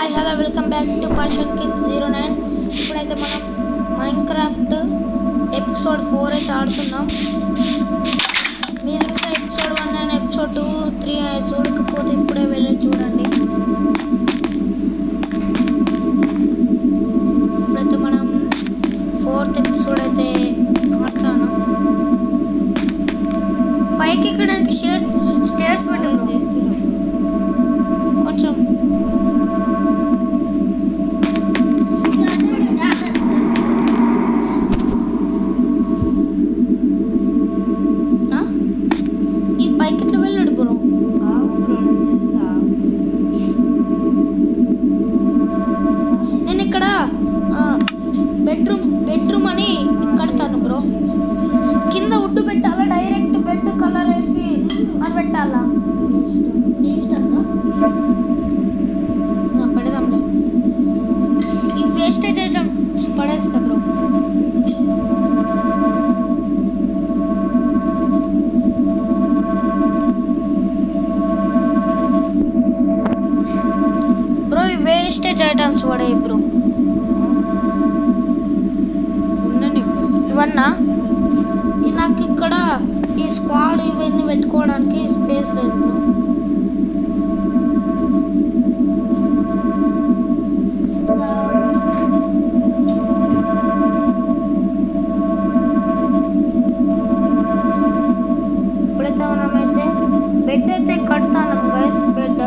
Hi hello welcome back to పర్షన్ kids 09. ఇప్పుడైతే మనం మైన్క్రాఫ్ట్ ఎపిసోడ్ 4 అయితే ఆడుతున్నాం. మీరు ఇంకా ఎపిసోడ్ 1 అండ్ ఎపిసోడ్ 2, 3 చూడకపోతే ఇప్పుడే వెళ్ళి చూడండి. ఇప్పుడైతే మనం 4th ఎపిసోడ్ అయితే ఆడతాను. పైకి ఎక్కడానికి స్టేర్స్ పెట్టాను కొంచెం. నేను ఇక్కడ బెడ్రూమ్ అని కడతాను బ్రో. కింద వుడ్ పెట్టాలా, డైరెక్ట్ బెడ్ కలర్ వేసి అది పెట్టాలా? పడేదాంలే, ఈ వేస్టేజ్ ఐటమ్ పడేస్తా బ్రో. వేస్టేజ్ ఐటమ్స్ పడే బ్రో. ఇవన్నా నాకు ఇక్కడ ఈ స్క్వాడ్ ఇవన్నీ పెట్టుకోవడానికి స్పేస్ లేదు బ్రో. ఇప్పుడైతే మనమైతే బెడ్ అయితే కడతాను గైస్. బెడ్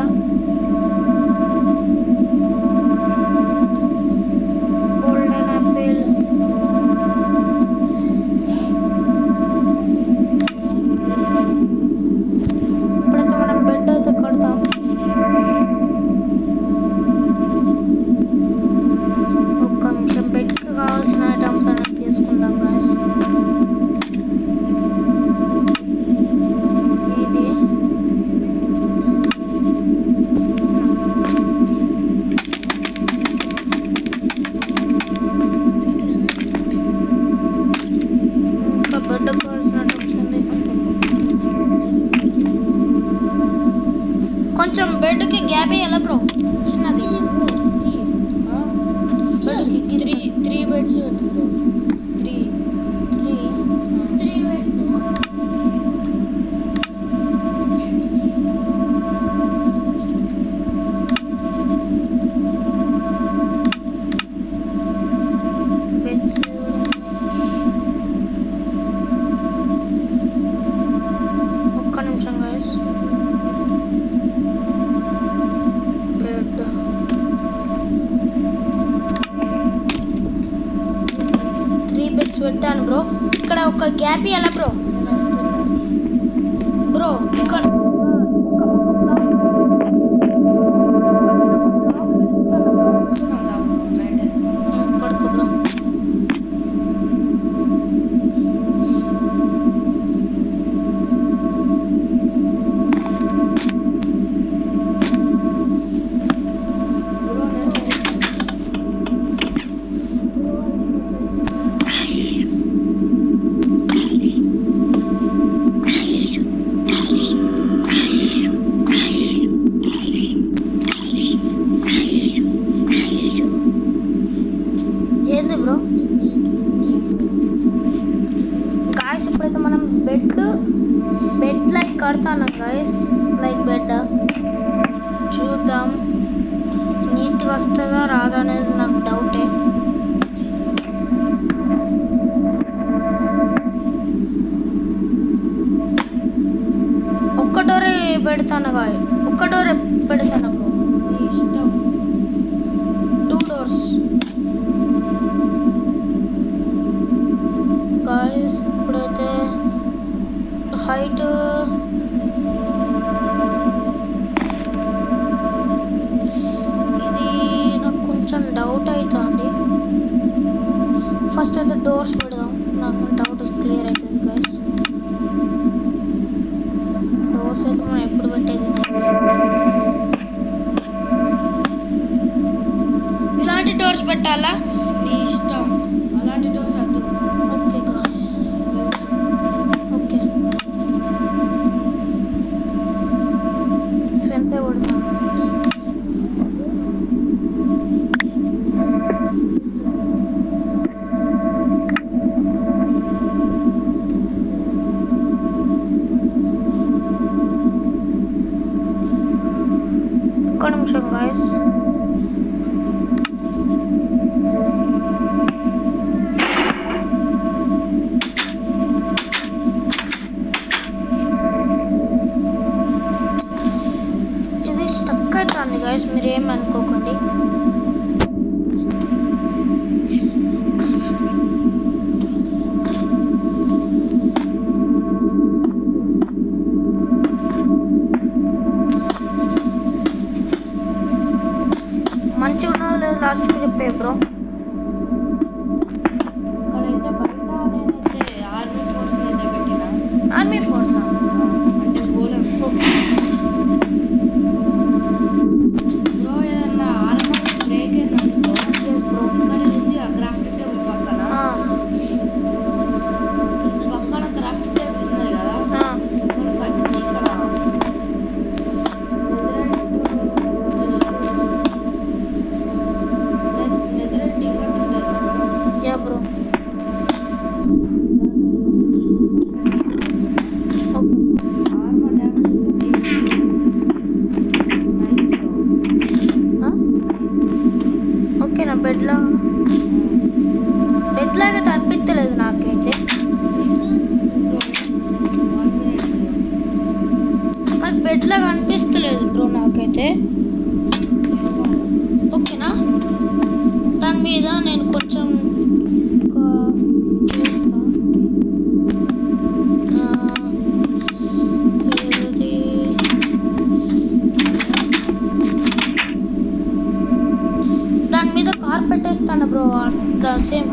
కొంచెం బెడ్కి గ్యాప్ వేయాలా బ్రో, చిన్నది. బెడ్కి 3 బెడ్స్ బ్రో. 3 బెడ్స్. ఒక్క నిమిషం గైస్. 3 బెడ్స్ పెట్టాను బ్రో. ఇక్కడ ఒక గ్యాప్ ఇవ్వాలా బ్రో. బ్రో ఇక్కడ పడుకో బ్రో. ఏంది బ్రో గాయస్, ఇప్పుడైతే మనం బెడ్ లైక్ కడతాను గాయస్. లైక్ బెడ్ చూద్దాం నీట్గా వస్తుందా రాదా అనేది నాకు డౌటే. ఒక్క డోరే పెడతాను గాయ, ఒక్క డోరే పెడతాను బ్రో. ఇష్టం 2 డోర్స్ గాయస్. ఇప్పుడైతే హైట్ ఇది నాకు కొంచెం డౌట్ అవుతుంది. ఫస్ట్ అయితే డోర్స్ పెడదాం, నాకు డౌట్ క్లియర్ అవుతుంది గాయస్. డోర్స్ అయితే మనం ఎప్పుడు పెట్టేది ఇలాంటి డోర్స్ పెట్టాలా? నీ ఇష్టం, అలాంటి డోర్స్ వద్దు. ఓకే ఓకే ఫెన్సే కొడతాను. వేయండి. మంచిగా ఉన్నా లేదు లాస్ట్కి చెప్పే బ్రో. ఇక్కడైతే బయట నేనైతే ఆర్మీ ఫోర్స్ అయితే పెట్టిన. ఆర్మీ ఫోర్సా? అంటే గోళం బ్రో. ఏదన్నా ఆర్మర్ బ్రేక్ అయిందనుకో, ఎస్ బ్రో. ఇక్కడ ఉంది ఆ క్రాఫ్టింగ్ టేబుల్ పక్కన క్రాఫ్టింగ్ టేబుల్ ఉన్నాయి కదా, మనకు వచ్చి ఇక్కడ నెదరైట్ ఇంగట్ ఉంటుంది కదా, ya bro. Okay. Armour damage okay నా బెడ్లాగా అనిపించలేదు నాకైతే. నాకు బెడ్లాగా అనిపిస్తలేదు బ్రో నాకైతే. ఓకేనా, దాని మీద నేను కొంచెం చేస్తా. ఏది దాని మీద కార్ పెట్టేస్తాను బ్రో. సేమ్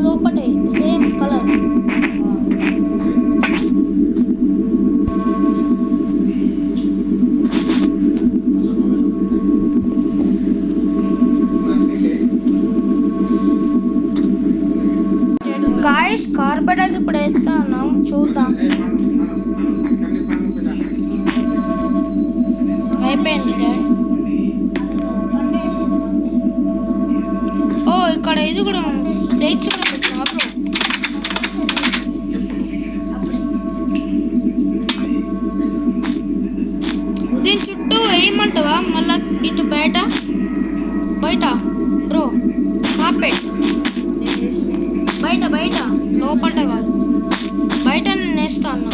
లోపటే సేమ్ కలర్. గాయస్ కార్పెట్ అయితే ఇప్పుడు వేస్తాను, చూద్దాం. అయిపోయింది డాడ్. ఓ ఇక్కడ ఇది కూడా రైట్స్ కూడా పెట్టినా బ్రో. దీని చుట్టూ వేయమంటావా మళ్ళా? ఇటు బయట బ్రో కార్పెట్ బయట లోపల కాదు, బయట నేను వేస్తాను.